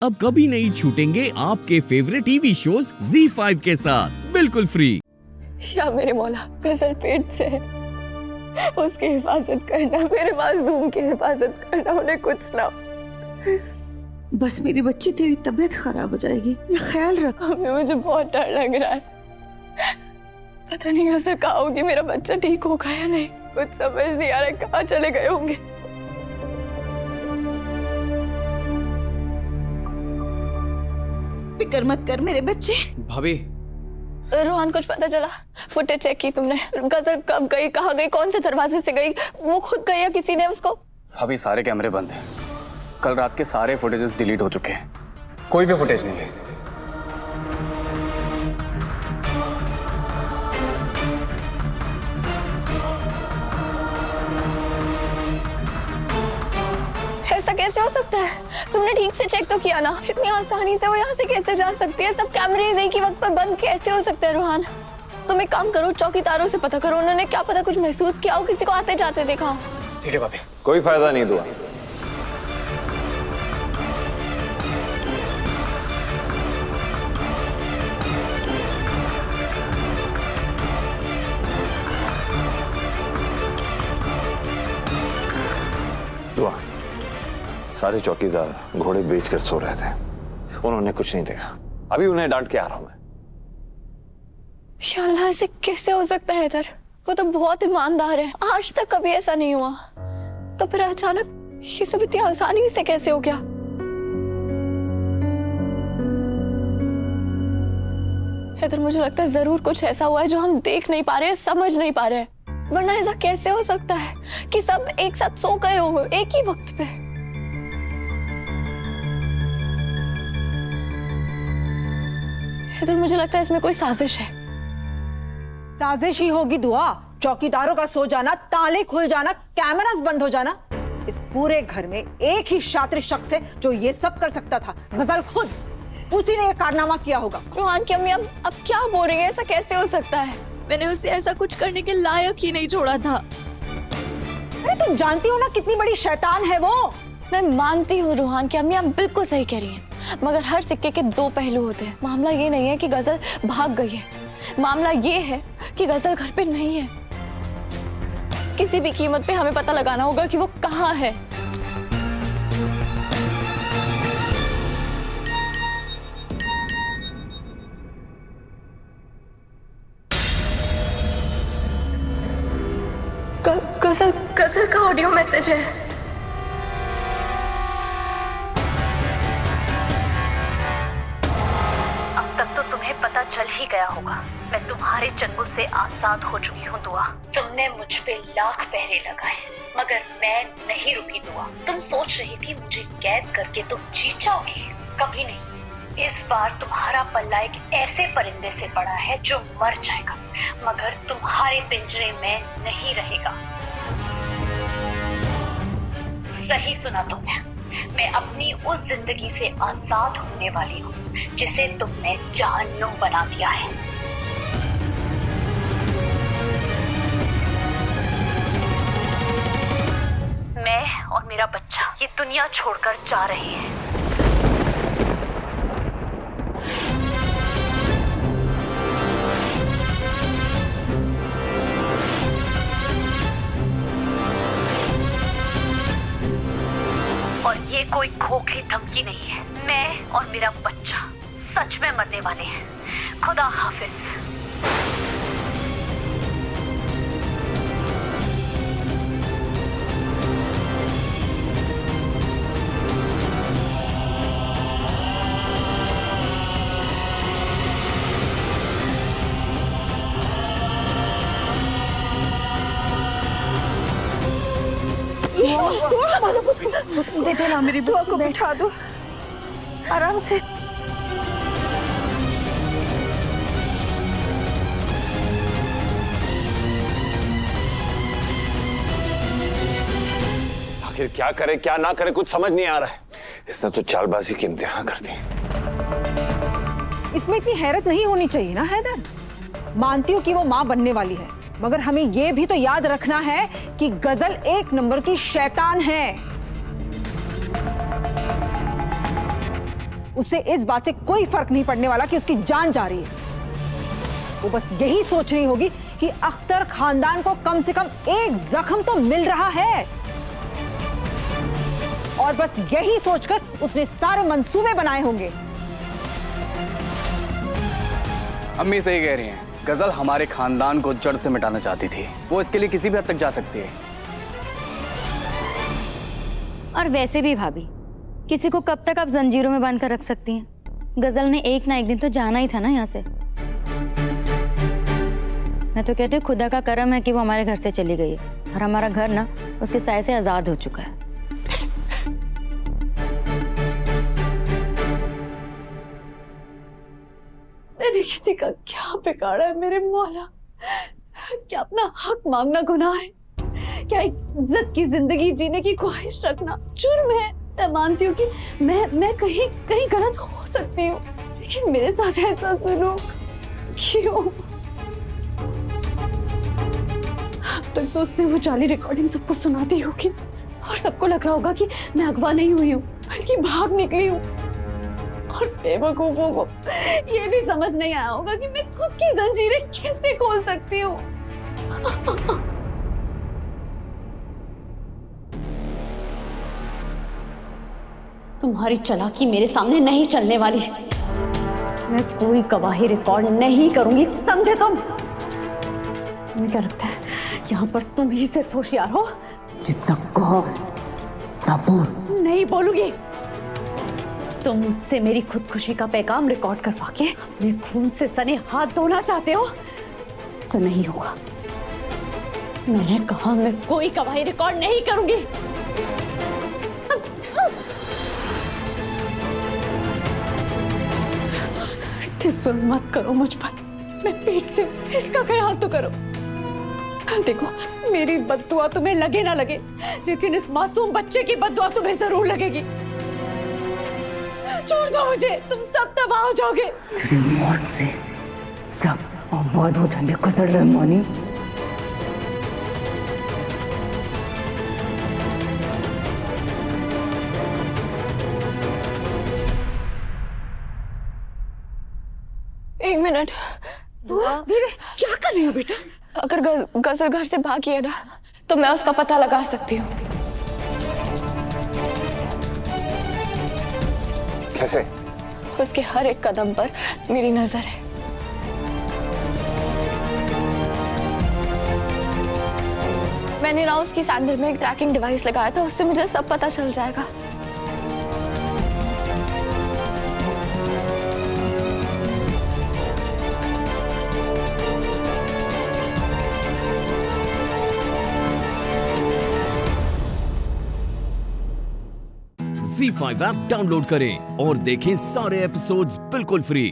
अब कभी नहीं छूटेंगे आपके फेवरेट टीवी शोज ZEE5 के साथ बिल्कुल फ्री। या मेरे मौला, गजल पेट से है, उसकी हिफाजत करना, मेरे मासूम की हिफाजत करना, उन्हें कुछ ना। बस मेरी बच्ची, तेरी तबीयत खराब हो जाएगी, ख्याल रख। अम्मी मुझे बहुत डर लग रहा है, पता नहीं ऐसा कहा होगी मेरा बच्चा ठीक होगा या नहीं, कुछ समझ नहीं आ रहा कहाँ चले गए होंगे। फिक्र मत कर मेरे बच्चे। भाभी, रोहन, कुछ पता चला? फुटेज चेक की तुमने? गजल कब गई, कहाँ गई, कौन से दरवाजे से गई? वो खुद गई या किसी ने उसको? भाभी सारे कैमरे बंद हैं। कल रात के सारे फुटेजेस डिलीट हो चुके हैं, कोई भी फुटेज नहीं है। ऐसा कैसे हो सकता है? तुमने ठीक से चेक तो किया ना? इतनी आसानी से वो यहाँ से कैसे जा सकती है? सब कैमरे एक ही वक्त पर बंद कैसे हो सकते हैं? रोहन, तुम एक काम करो, चौकीदारों से पता करो, उन्होंने क्या पता कुछ महसूस किया हो, किसी को आते जाते देखा हो। ठीक है भाभी। कोई फायदा नहीं दुआ। दुआ, सारे चौकीदार घोड़े बेचकर सो रहे थे, उन्होंने कुछ नहीं देखा। अभी उन्हें डांट के आ रहा हूं मैं। या अल्लाह, ऐसे कैसे हो सकता है इधर? वो तो बहुत ईमानदार है, आज तक कभी ऐसा नहीं हुआ, तो फिर अचानक ये सब इतनी आसानी से कैसे हो गया? इधर मुझे लगता है जरूर कुछ ऐसा हुआ है जो हम देख नहीं पा रहे, समझ नहीं पा रहे, वरना ऐसा कैसे हो सकता है कि सब एक साथ सो गए हो एक ही वक्त पे? इधर मुझे लगता है इसमें कोई साजिश है। साजिश ही होगी दुआ। चौकीदारों का सो जाना, ताले खुल जाना, कैमरास बंद हो जाना, इस पूरे घर में एक ही शातिर शख्स है जो ये सब कर सकता था, गजल खुद। उसी ने ये कारनामा किया होगा। रोहन की अम्मी अब क्या बोल रही है? ऐसा कैसे हो सकता है? मैंने उसे ऐसा कुछ करने के लायक ही नहीं छोड़ा था। अरे तुम जानती हो ना कितनी बड़ी शैतान है वो। मैं मानती हूँ रोहन की अम्मी, आप बिल्कुल सही कह रही हैं, मगर हर सिक्के के दो पहलू होते हैं। मामला ये नहीं है कि गजल भाग गई है, मामला ये है कि गजल घर पे नहीं है। किसी भी कीमत पे हमें पता लगाना होगा कि वो कहाँ है। गजल का ऑडियो मैसेज है। अब तक तो तुम्हें पता चल ही गया होगा, मैं तुम्हारे चंगुल से आजाद हो चुकी हूँ दुआ। तुमने मुझ पे लाख पहरे लगाए, मगर मैं नहीं रुकी दुआ। तुम सोच रही थी मुझे कैद करके तुम जीत जाओगी, कभी नहीं। इस बार तुम्हारा पल्ला एक ऐसे परिंदे से पड़ा है जो मर जाएगा, मगर तुम्हारे पिंजरे में नहीं रहेगा। सही सुना तुमने, मैं अपनी उस जिंदगी से आजाद होने वाली हूँ जिसे तुमने जहन्नुम बना दिया है। मैं और मेरा बच्चा ये दुनिया छोड़कर जा रहे हैं। और ये कोई खोखली धमकी नहीं है, मैं और मेरा बच्चा सच में मरने वाले हैं। खुदा हाफिज। दे दो ना मेरी बच्ची को, बिठा दो आराम से। आखिर क्या करे क्या ना करे कुछ समझ नहीं आ रहा है। इसने तो चालबाजी की इम्तिहान कर दी। इसमें इतनी हैरत नहीं होनी चाहिए ना हैदर। मानती हूँ कि वो माँ बनने वाली है, मगर हमें ये भी तो याद रखना है कि गजल एक नंबर की शैतान है। उसे इस बात से कोई फर्क नहीं पड़ने वाला कि उसकी जान जा रही है। वो बस यही सोच रही होगी कि अख्तर खानदान को कम से कम एक जख्म तो मिल रहा है, और बस यही सोचकर उसने सारे मंसूबे बनाए होंगे। अम्मी सही कह रही हैं, गजल हमारे खानदान को जड़ से मिटाना चाहती थी। वो इसके लिए किसी भी हद तक जा सकती है। और वैसे भी भाभी, किसी को कब तक आप जंजीरों में बांध कर रख सकती हैं? गजल ने एक ना एक दिन तो जाना ही था ना यहाँ से। मैं तो कहती हूँ खुदा का करम है कि वो हमारे घर से चली गई है, और हमारा घर ना उसके साए से आजाद हो चुका है। मैंने किसी का क्या बिगाड़ा है मेरे मौला? क्या अपना हक मांगना गुनाह है? क्या इज्जत की जिंदगी जीने की ख्वाहिश रखना जुर्म है? मैं मानती हूँ कि मैं कहीं गलत हो सकती हूँ, लेकिन मेरे साथ ऐसा सुलूक क्यों? अब तक तो उसने वो जाली रिकॉर्डिंग सबको सुना दी होगी, और सबको लग रहा होगा कि मैं अगवा नहीं हुई हूँ बल्कि भाग निकली हूँ। और बेवकूफों को ये भी समझ नहीं आया होगा कि मैं खुद की जंजीरें कैसे खोल सकती हूँ। तुम्हारी चालाकी मेरे सामने नहीं चलने वाली। मैं कोई गवाही रिकॉर्ड नहीं करूंगी, समझे तुम? तुम्हें क्या लगता है यहाँ पर तुम ही सिर्फ होशियार हो? जितना कहो उतना बोल। नहीं बोलूंगी। तुम मुझसे मेरी खुदकुशी का पैगाम रिकॉर्ड करवा के अपने खून से सने हाथ धोना चाहते हो? ऐसा नहीं होगा। मैंने कहा मैं कोई गवाही रिकॉर्ड नहीं करूंगी। जुल्म मत करो मुझ पर, मैं पेट से इसका ख्याल तो करो। देखो, मेरी बद्दुआ तुम्हें लगे ना लगे, लेकिन इस मासूम बच्चे की बद्दुआ तुम्हें जरूर लगेगी। छोड़ दो मुझे, तुम सब तबाह हो जाओगे। तेरी मौत से सब आबाद हो जाएंगे गुजर रहमानी। एक मिनट, क्या कर रही हो बेटा? अगर गजल घर से भागी है ना, तो मैं उसका पता लगा सकती हूँ। कैसे? उसके हर एक कदम पर मेरी नजर है। मैंने ना उसकी सैंडल में एक ट्रैकिंग डिवाइस लगाया था, उससे मुझे सब पता चल जाएगा। ZEE5 ऐप डाउनलोड करें और देखें सारे एपिसोड्स बिल्कुल फ्री।